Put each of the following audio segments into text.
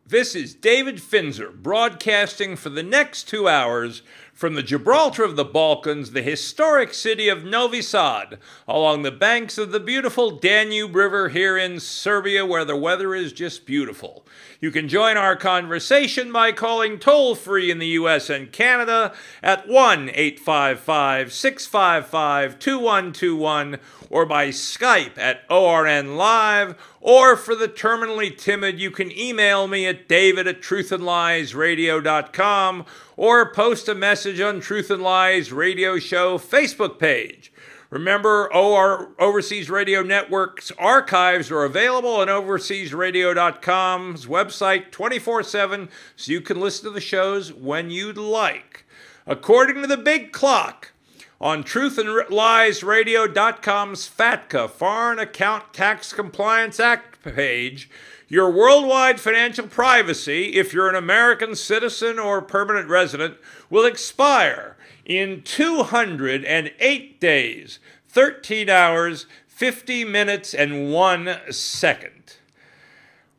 This is David Finzer broadcasting for the next 2 hours from the Gibraltar of the Balkans, the historic city of Novi Sad, along the banks of the beautiful Danube River here in Serbia, where the weather is just beautiful. You can join our conversation by calling toll-free in the U.S. and Canada at 1-855-655-2121 or by Skype at ORN Live, or for the terminally timid, you can email me at david@truthandliesradio.com or post a message on Truth and Lies Radio Show Facebook page. Remember, our Overseas Radio Network's archives are available on overseasradio.com's website 24/7, so you can listen to the shows when you'd like. According to the Big Clock, on truthandliesradio.com's FATCA, Foreign Account Tax Compliance Act page, your worldwide financial privacy, if you're an American citizen or permanent resident, will expire in 208 days, 13 hours, 50 minutes, and 1 second.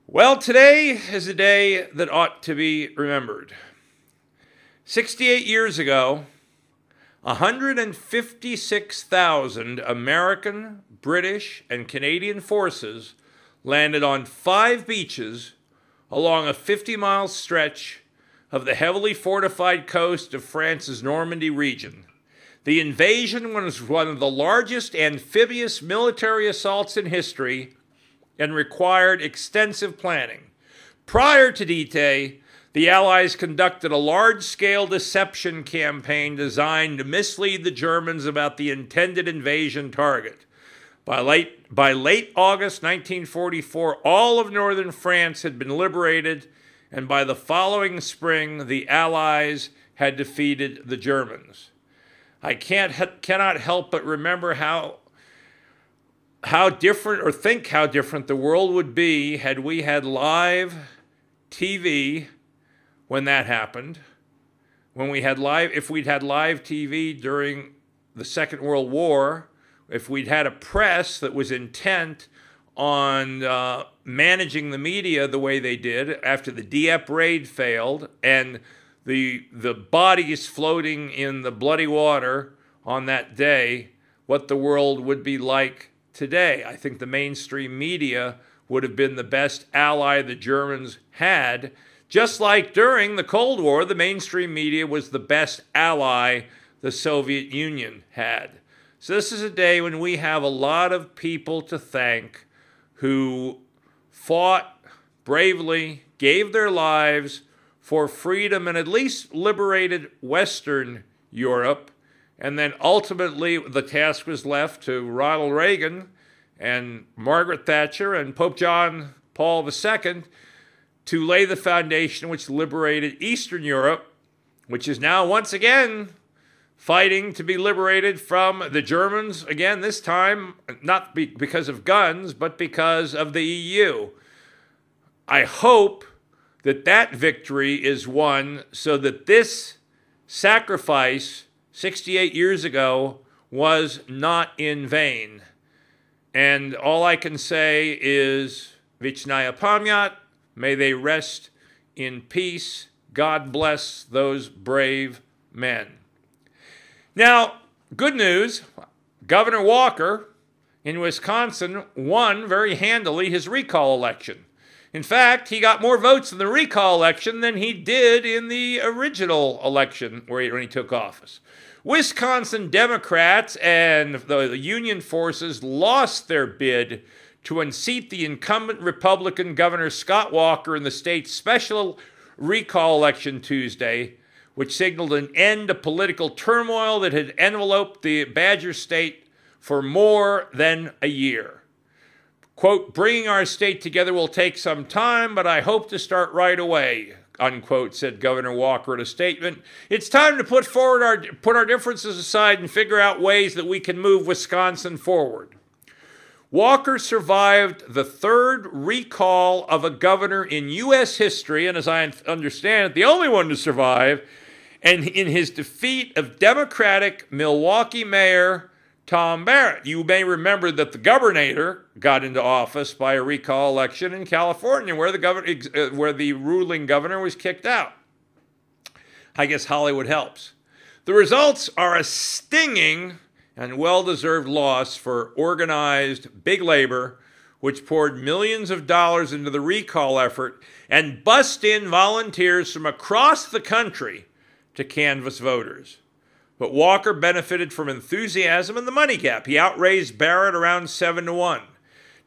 Well, today is a day that ought to be remembered. 68 years ago, 156,000 American, British, and Canadian forces landed on 5 beaches along a 50-mile stretch of the heavily fortified coast of France's Normandy region. The invasion was one of the largest amphibious military assaults in history and required extensive planning. Prior to D-Day, the Allies conducted a large-scale deception campaign designed to mislead the Germans about the intended invasion target. By late August 1944, all of northern France had been liberated, and by the following spring, the Allies had defeated the Germans. I cannot help but remember how different, or think how different the world would be had we had live TV when that happened. If we'd had live TV during the Second World War, if we'd had a press that was intent on managing the media the way they did after the Dieppe raid failed and the bodies floating in the bloody water on that day, what the world would be like today. I think the mainstream media would have been the best ally the Germans had, just like during the Cold War, the mainstream media was the best ally the Soviet Union had. So this is a day when we have a lot of people to thank who fought bravely, gave their lives for freedom, and at least liberated Western Europe. And then ultimately the task was left to Ronald Reagan and Margaret Thatcher and Pope John Paul II to lay the foundation which liberated Eastern Europe, which is now once again fighting to be liberated from the Germans, again, this time not because of guns, but because of the EU. I hope that victory is won so that this sacrifice 68 years ago was not in vain. And all I can say is, Vichnaya Pamyat, may they rest in peace. God bless those brave men. Now, good news, Governor Walker in Wisconsin won very handily his recall election. In fact, he got more votes in the recall election than he did in the original election when he took office. Wisconsin Democrats and the union forces lost their bid to unseat the incumbent Republican Governor Scott Walker in the state's special recall election Tuesday, which signaled an end to political turmoil that had enveloped the Badger State for more than a year. Quote, bringing our state together will take some time, but I hope to start right away, unquote, said Governor Walker in a statement. It's time to put our differences aside and figure out ways that we can move Wisconsin forward. Walker survived the third recall of a governor in U.S. history, and as I understand it, the only one to survive, and in his defeat of Democratic Milwaukee Mayor Tom Barrett. You may remember that the governor got into office by a recall election in California where the ruling governor was kicked out. I guess Hollywood helps. The results are a stinging and well-deserved loss for organized big labor, which poured millions of dollars into the recall effort and bussed in volunteers from across the country to canvass voters. But Walker benefited from enthusiasm and the money gap. He outraised Barrett around 7-1.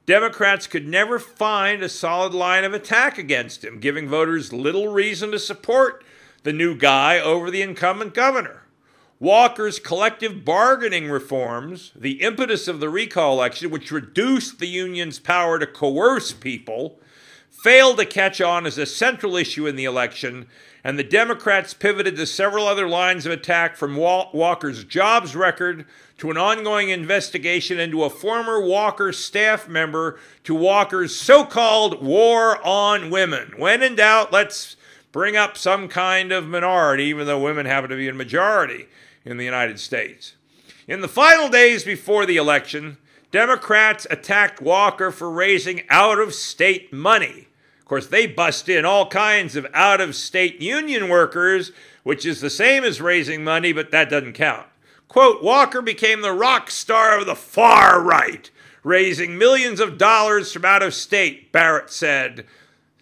Democrats could never find a solid line of attack against him, giving voters little reason to support the new guy over the incumbent governor. Walker's collective bargaining reforms, the impetus of the recall election, which reduced the union's power to coerce people, failed to catch on as a central issue in the election, and the Democrats pivoted to several other lines of attack, from Walker's jobs record to an ongoing investigation into a former Walker staff member to Walker's so-called war on women. When in doubt, let's bring up some kind of minority, even though women happen to be a majority in the United States. In the final days before the election, Democrats attacked Walker for raising out-of-state money. Of course, they bust in all kinds of out-of-state union workers, which is the same as raising money, but that doesn't count. Quote, Walker became the rock star of the far right, raising millions of dollars from out of state, Barrett said.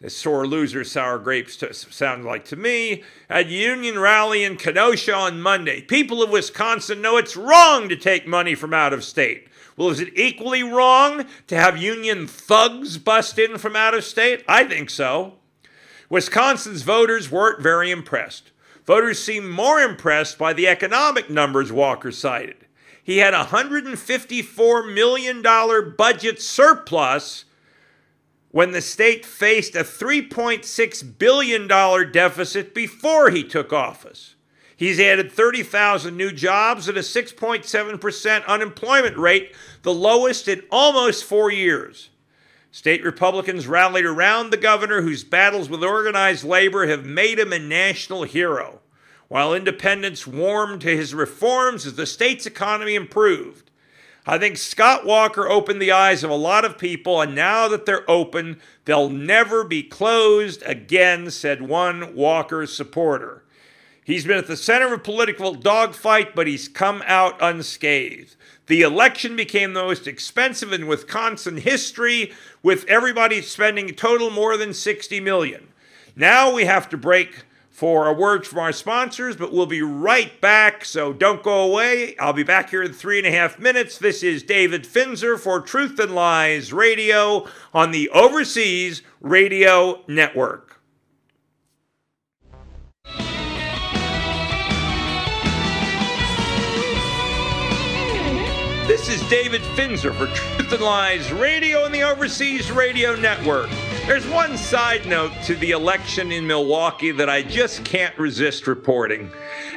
A sore loser, sour grapes sound like to me. At union rally in Kenosha on Monday, people of Wisconsin know it's wrong to take money from out of state. Well, is it equally wrong to have union thugs bust in from out of state? I think so. Wisconsin's voters weren't very impressed. Voters seemed more impressed by the economic numbers Walker cited. He had a $154 million budget surplus when the state faced a $3.6 billion deficit before he took office. He's added 30,000 new jobs at a 6.7% unemployment rate, the lowest in almost 4 years. State Republicans rallied around the governor, whose battles with organized labor have made him a national hero, while independents warmed to his reforms as the state's economy improved. I think Scott Walker opened the eyes of a lot of people, and now that they're open, they'll never be closed again, said one Walker supporter. He's been at the center of a political dogfight, but he's come out unscathed. The election became the most expensive in Wisconsin history, with everybody spending a total more than $60 million. Now we have to break for a word from our sponsors, but we'll be right back, so don't go away. I'll be back here in 3.5 minutes. This is David Finzer for Truth and Lies Radio on the Overseas Radio Network. This is David Finzer for Truth and Lies Radio and the Overseas Radio Network. There's one side note to the election in Milwaukee that I just can't resist reporting.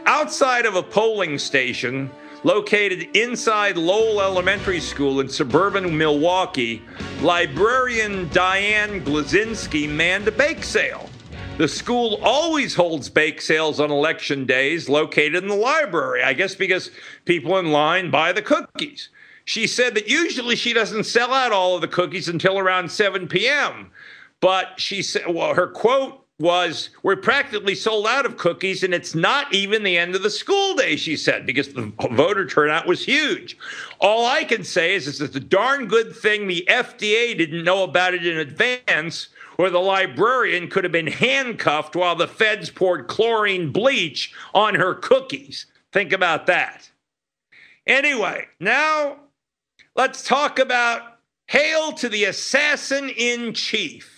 Outside of a polling station located inside Lowell Elementary School in suburban Milwaukee, librarian Diane Glazinski manned a bake sale. The school always holds bake sales on election days located in the library, I guess because people in line buy the cookies. She said that usually she doesn't sell out all of the cookies until around 7 p.m. But she said, well, her quote was, "We're practically sold out of cookies, and it's not even the end of the school day," she said, because the voter turnout was huge. All I can say is it's a darn good thing the FDA didn't know about it in advance, or the librarian could have been handcuffed while the feds poured chlorine bleach on her cookies. Think about that. Anyway, now let's talk about Hail to the Assassin-in-Chief.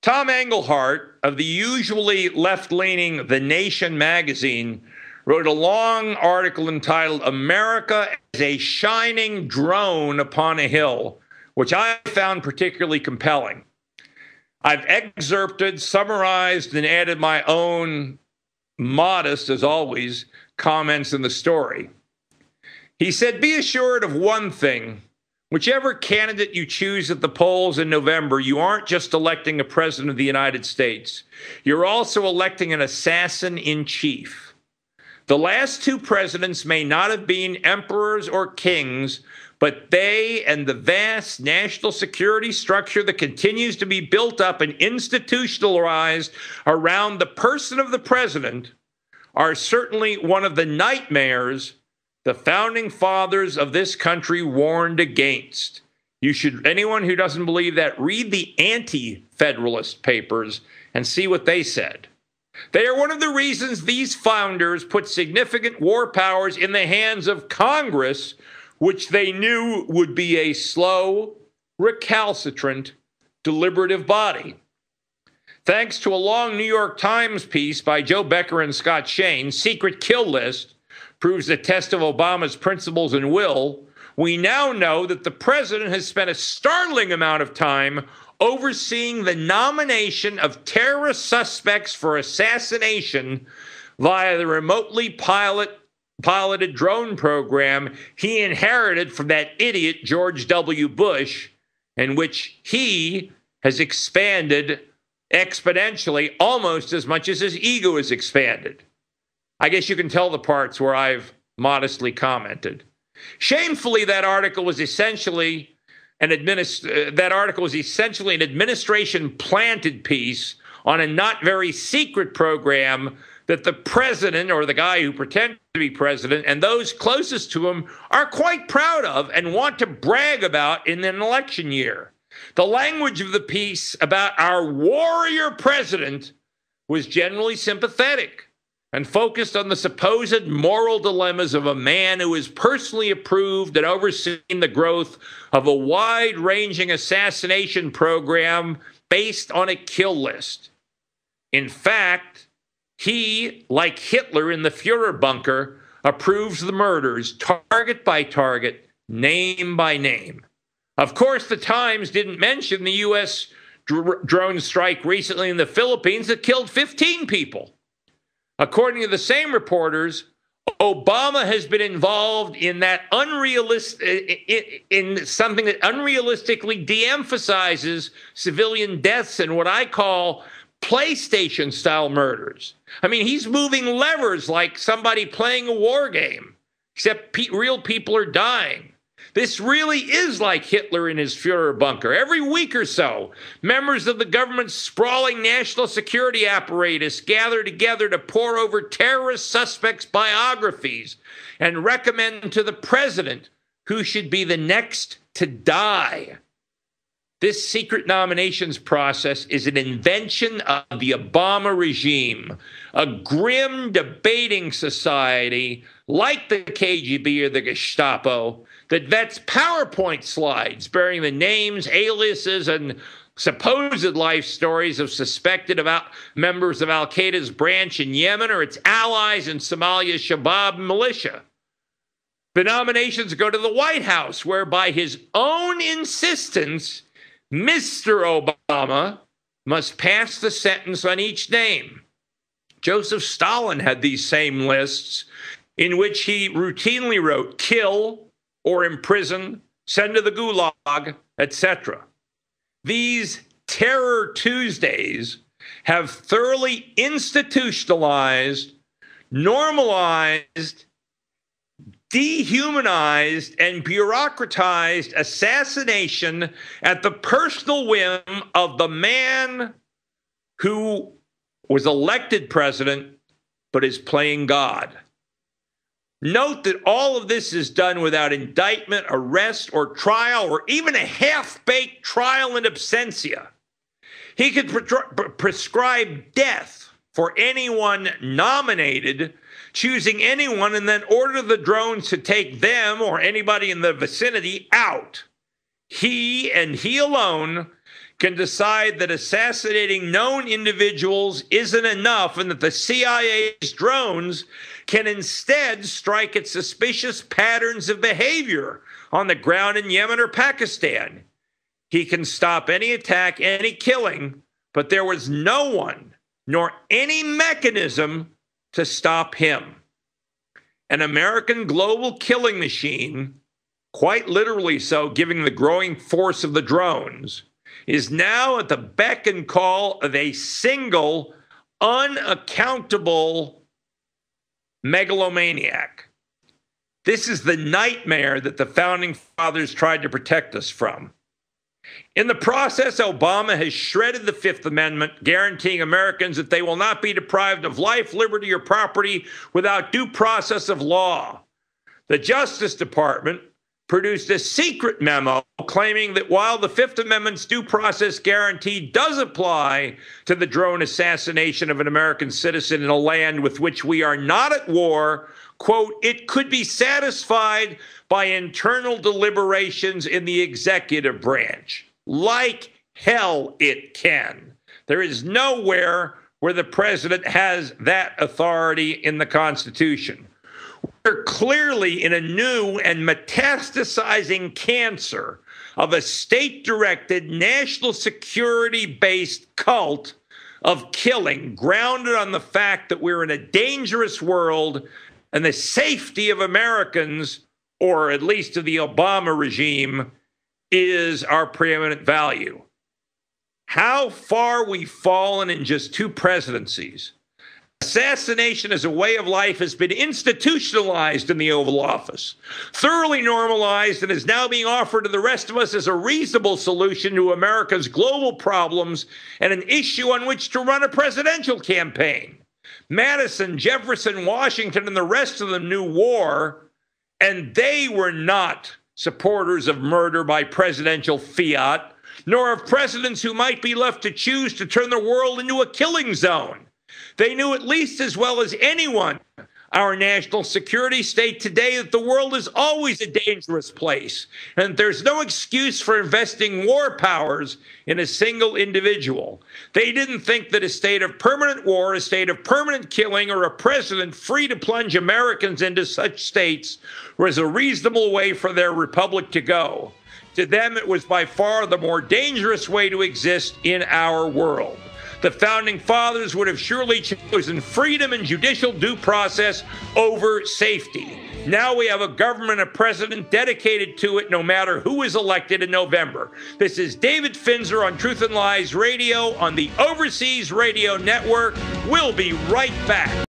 Tom Engelhardt of the usually left-leaning The Nation magazine wrote a long article entitled "America as a Shining Drone Upon a Hill," which I found particularly compelling. I've excerpted, summarized, and added my own modest, as always, comments in the story. He said, "Be assured of one thing. Whichever candidate you choose at the polls in November, you aren't just electing a president of the United States. You're also electing an assassin-in-chief. The last two presidents may not have been emperors or kings, but they and the vast national security structure that continues to be built up and institutionalized around the person of the president are certainly one of the nightmares the founding fathers of this country warned against. Anyone who doesn't believe that, read the anti-federalist papers and see what they said. They are one of the reasons these founders put significant war powers in the hands of Congress, which they knew would be a slow, recalcitrant, deliberative body. Thanks to a long New York Times piece by Joe Becker and Scott Shane, Secret Kill List proves the test of Obama's principles and will, we now know that the president has spent a startling amount of time overseeing the nomination of terrorist suspects for assassination via the remotely piloted drone program he inherited from that idiot George W. Bush, in which he has expanded exponentially almost as much as his ego is expanded. I guess you can tell the parts where I've modestly commented. Shamefully, that article was essentially an administration-planted piece on a not very secret program that the president, or the guy who pretended to be president, and those closest to him are quite proud of and want to brag about in an election year. The language of the piece about our warrior president was generally sympathetic and focused on the supposed moral dilemmas of a man who has personally approved and overseen the growth of a wide-ranging assassination program based on a kill list. In fact, he, like Hitler in the Fuhrer bunker, approves the murders target by target, name by name. Of course, the Times didn't mention the U.S. drone strike recently in the Philippines that killed 15 people. According to the same reporters, Obama has been involved in that in something that unrealistically de-emphasizes civilian deaths and what I call PlayStation-style murders. I mean, he's moving levers like somebody playing a war game, except real people are dying. This really is like Hitler in his Fuhrer bunker. Every week or so, members of the government's sprawling national security apparatus gather together to pore over terrorist suspects' biographies and recommend to the president who should be the next to die. This secret nominations process is an invention of the Obama regime, a grim debating society like the KGB or the Gestapo that vets PowerPoint slides bearing the names, aliases, and supposed life stories of suspected members of al-Qaeda's branch in Yemen or its allies in Somalia's Shabab militia. The nominations go to the White House, where by his own insistence, Mr. Obama must pass the sentence on each name. Joseph Stalin had these same lists in which he routinely wrote kill or imprison, send to the gulag, etc. These Terror Tuesdays have thoroughly institutionalized, normalized, dehumanized, and bureaucratized assassination at the personal whim of the man who was elected president but is playing God. Note that all of this is done without indictment, arrest, or trial, or even a half-baked trial in absentia. He could prescribe death for anyone nominated, choosing anyone, and then order the drones to take them or anybody in the vicinity out. He and he alone can decide that assassinating known individuals isn't enough and that the CIA's drones can instead strike at suspicious patterns of behavior on the ground in Yemen or Pakistan. He can stop any attack, any killing, but there was no one nor any mechanism to stop him. An American global killing machine, quite literally so, given the growing force of the drones, is now at the beck and call of a single, unaccountable megalomaniac. This is the nightmare that the Founding Fathers tried to protect us from. In the process, Obama has shredded the Fifth Amendment, guaranteeing Americans that they will not be deprived of life, liberty, or property without due process of law. The Justice Department produced a secret memo claiming that while the Fifth Amendment's due process guarantee does apply to the drone assassination of an American citizen in a land with which we are not at war, quote, it could be satisfied by internal deliberations in the executive branch. Like hell it can. There is nowhere where the president has that authority in the Constitution. We're clearly in a new and metastasizing cancer of a state-directed, national security-based cult of killing, grounded on the fact that we're in a dangerous world and the safety of Americans, or at least of the Obama regime, is our preeminent value. How far we've fallen in just 2 presidencies. Assassination as a way of life has been institutionalized in the Oval Office, thoroughly normalized, and is now being offered to the rest of us as a reasonable solution to America's global problems and an issue on which to run a presidential campaign. Madison, Jefferson, Washington, and the rest of them knew war, and they were not supporters of murder by presidential fiat, nor of presidents who might be left to choose to turn the world into a killing zone. They knew at least as well as anyone, our national security state today, that the world is always a dangerous place, and there's no excuse for investing war powers in a single individual. They didn't think that a state of permanent war, a state of permanent killing, or a president free to plunge Americans into such states was a reasonable way for their republic to go. To them, it was by far the more dangerous way to exist in our world. The Founding Fathers would have surely chosen freedom and judicial due process over safety. Now we have a government, a president dedicated to it, no matter who is elected in November. This is David Finzer on Truth and Lies Radio on the Overseas Radio Network. We'll be right back.